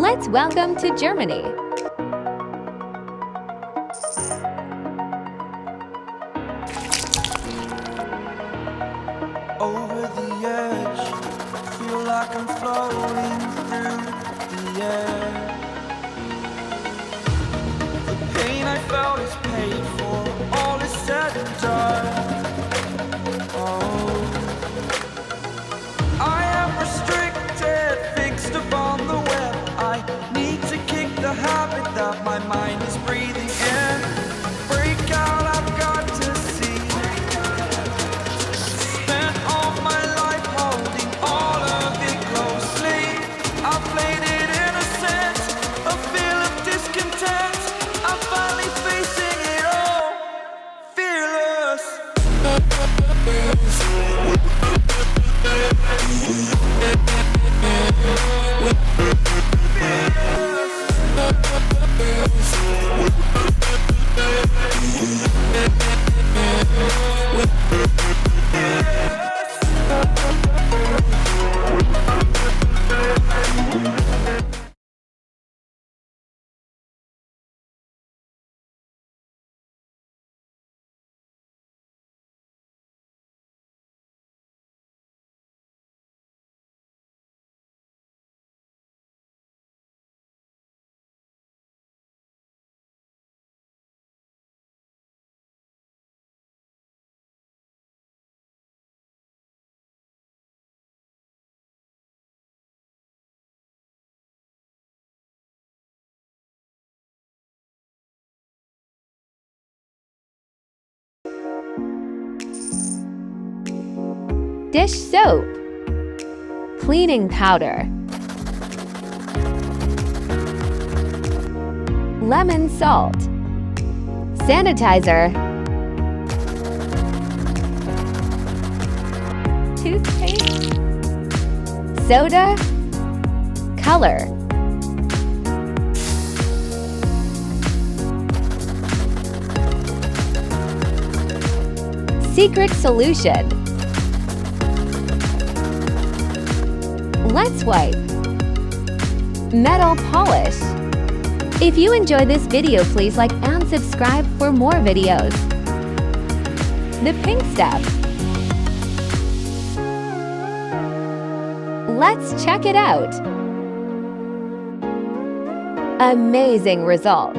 Let's welcome to Germany. Over the edge, feel like I'm floating through the air. The pain I felt is paid for, all is said and done. Oh, I am restricted, fixed upon the web. I need to kick the habit that my mind is breathing in. Break out, I've got to see. Spent all my life holding all of it closely. I played it innocent, a feel of discontent. I'm finally facing it all, fearless. Dish soap, cleaning powder, lemon salt, sanitizer, toothpaste, soda, color, secret solution. Let's wipe. Metal polish. If you enjoyed this video, please like and subscribe for more videos. The pink step. Let's check it out. Amazing result.